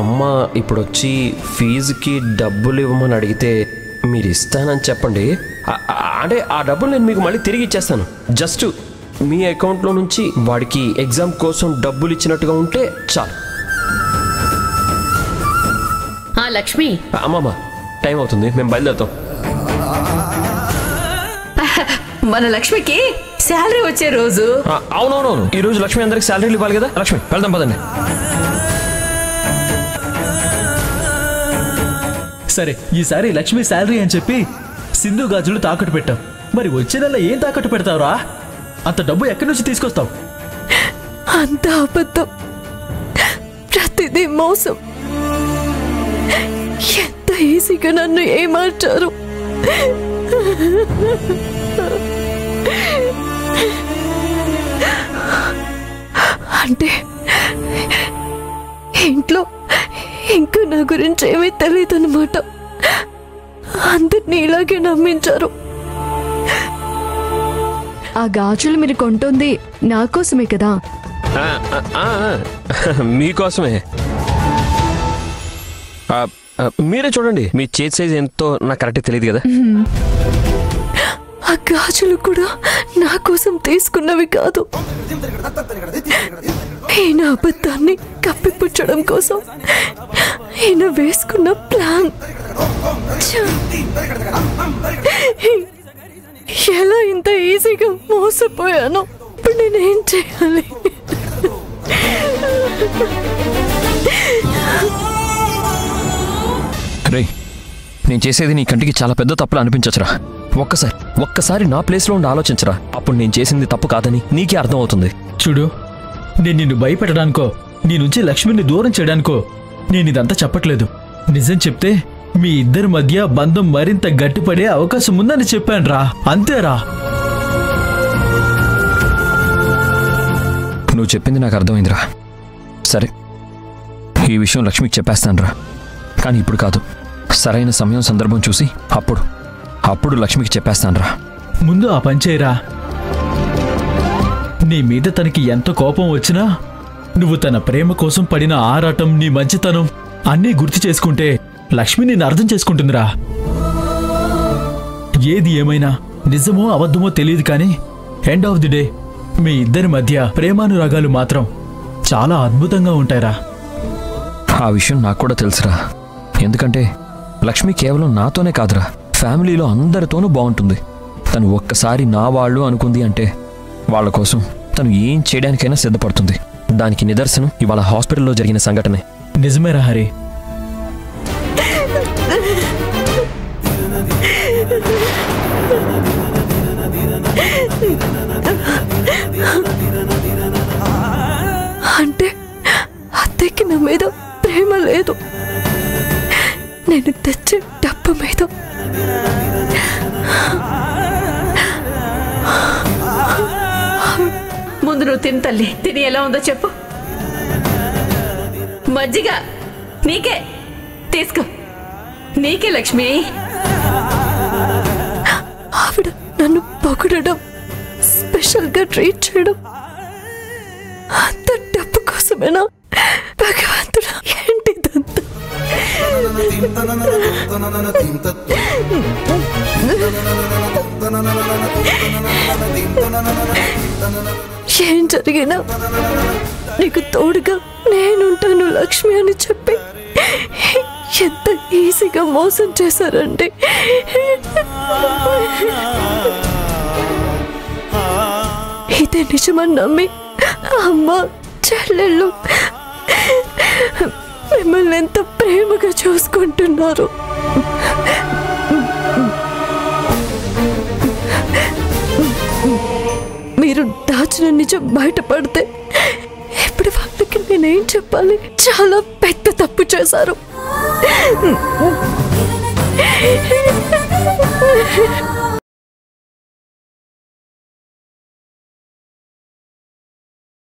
అమ్మ ఇప్పుడు వచ్చి ఫీజుకి డబ్బులు ఇవ్వమని అడిగితే మీరు ఇస్తానని చెప్పండి. అంటే ఆ డబ్బులు నేను మీకు మళ్ళీ తిరిగి ఇచ్చేస్తాను. జస్ట్ మీ అకౌంట్లో నుంచి వాడికి ఎగ్జామ్ కోసం డబ్బులు ఇచ్చినట్టుగా ఉంటే చాలు. లక్ష్మి, అమ్మమ్మ టైం అవుతుంది, మేము బయలుదేరుతాం. మన లక్ష్మికి శాలరీ వచ్చే రోజు. అవునవునవును, ఈ రోజు లక్ష్మి అందరికి శాలరీలు ఇవ్వాలి కదా. లక్ష్మి వెళ్దాం పదండి. సరే, ఈసారి లక్ష్మి శాలరీ అని చెప్పి సింధు గాజులు తాకట్టు పెట్టాం. మరి వచ్చే నెల ఏం తాకట్టు పెడతావురా? అంత డబ్బు ఎక్కడి నుంచి తీసుకొస్తావు? అంత అబద్ధం, ప్రతిదీ మోసం. ఎంత ఈజీగా నన్ను ఏమార్చారు. అంటే ఇంట్లో ఇంకా నా గురించి ఏమీ తెలియదు అన్నమాట. అందరినీ ఇలాగే నమ్మించారు. ఆ గాజులు మీరు కొంటుంది నా కోసమే కదా? మీకోసమే. మీరే చూడండి, మీ చేతి సైజ్ ఎంతో నాకు కరెక్ట్ తెలియదు కదా. ఆ గాజులు కూడా నా కోసం తీసుకున్నవి కాదు. ఈయన అబద్ధాన్ని కప్పిపుచ్చడం కోసం ఈయన వేసుకున్న ప్లాన్. ఎలా ఇంత ఈజీగా మోసపోయాను? ఇప్పుడు నేనేం చేయాలి? రే, నేను చేసేది నీ కంటికి చాలా పెద్ద తప్పులు అనిపించచ్చురా. ఒక్కసారి నా ప్లేస్లో ఉండి ఆలోచించరా. అప్పుడు నేను చేసింది తప్పు కాదని నీకే అర్థం అవుతుంది. చూడు, నేను నిన్ను భయపెట్టడానికో నీ నుంచి లక్ష్మిని దూరం చేయడానికో నేను ఇదంతా చెప్పట్లేదు. నిజం చెప్తే మీ ఇద్దరి మధ్య బంధం మరింత గట్టిపడే అవకాశం ఉందని చెప్పానురా, అంతేరా. నువ్వు చెప్పింది నాకు అర్థమైందిరా. సరే, ఈ విషయం లక్ష్మికి చెప్పేస్తానురా. కానీ ఇప్పుడు కాదు, సరైన సమయం సందర్భం చూసి అప్పుడు లక్ష్మికి చెప్పేస్తానురా. ముందు ఆ పంచేరా. నీ మీద తనకి ఎంత కోపం వచ్చినా నువ్వు తన ప్రేమ కోసం పడిన ఆరాటం, నీ మంచితనం అన్నీ గుర్తు చేసుకుంటే లక్ష్మి నిన్ను అర్థం చేసుకుంటుందిరా. ఏది ఏమైనా నిజమో అబద్ధమో తెలియదు, కానీ ఎండ్ ఆఫ్ ది డే మీ ఇద్దరి మధ్య ప్రేమానురాగాలు మాత్రం చాలా అద్భుతంగా ఉంటాయిరా. ఆ విషయం నాకు కూడా తెలుసురా. ఎందుకంటే లక్ష్మి కేవలం నాతోనే కాదురా, ఫ్యామిలీలో అందరితోనూ బాగుంటుంది. తను ఒక్కసారి నా వాళ్ళు అనుకుంది అంటే వాళ్ళ కోసం తను ఏం చేయడానికైనా సిద్ధపడుతుంది. దానికి నిదర్శనం ఇవాళ హాస్పిటల్లో జరిగిన సంఘటనే. నిజమేరా హరి. అంటే అత్తయ్యకి నా మీద ప్రేమ లేదు, నేను తెచ్చే డబ్బు మీద. ముందు నువ్వు తిని తల్లి, తిని ఎలా ఉందో చెప్పు. మజ్జిగ నీకే, తీసుకో. నీకే లక్ష్మి. ఆవిడ నన్ను పొగడడం, స్పెషల్గా ట్రీట్ చేయడం అంత డబ్బు కోసమేనా? భగవంతుడా, ఏంటిదంతా? ఏం జరిగినా నీకు తోడుగా నేనుంటాను లక్ష్మి అని చెప్పి ఎంత ఈజీగా మోసం చేశారండి. ఇదే నిజమని నమ్మి అమ్మ, చెల్లెళ్ళు మిమ్మల్ని ఎంత ప్రేమగా చూసుకుంటున్నారు. మీరు దాచిన నిజం బయటపడితే ఇప్పుడు వాళ్ళకి నేనేం చెప్పాలి? చాలా పెద్ద తప్పు చేశారు.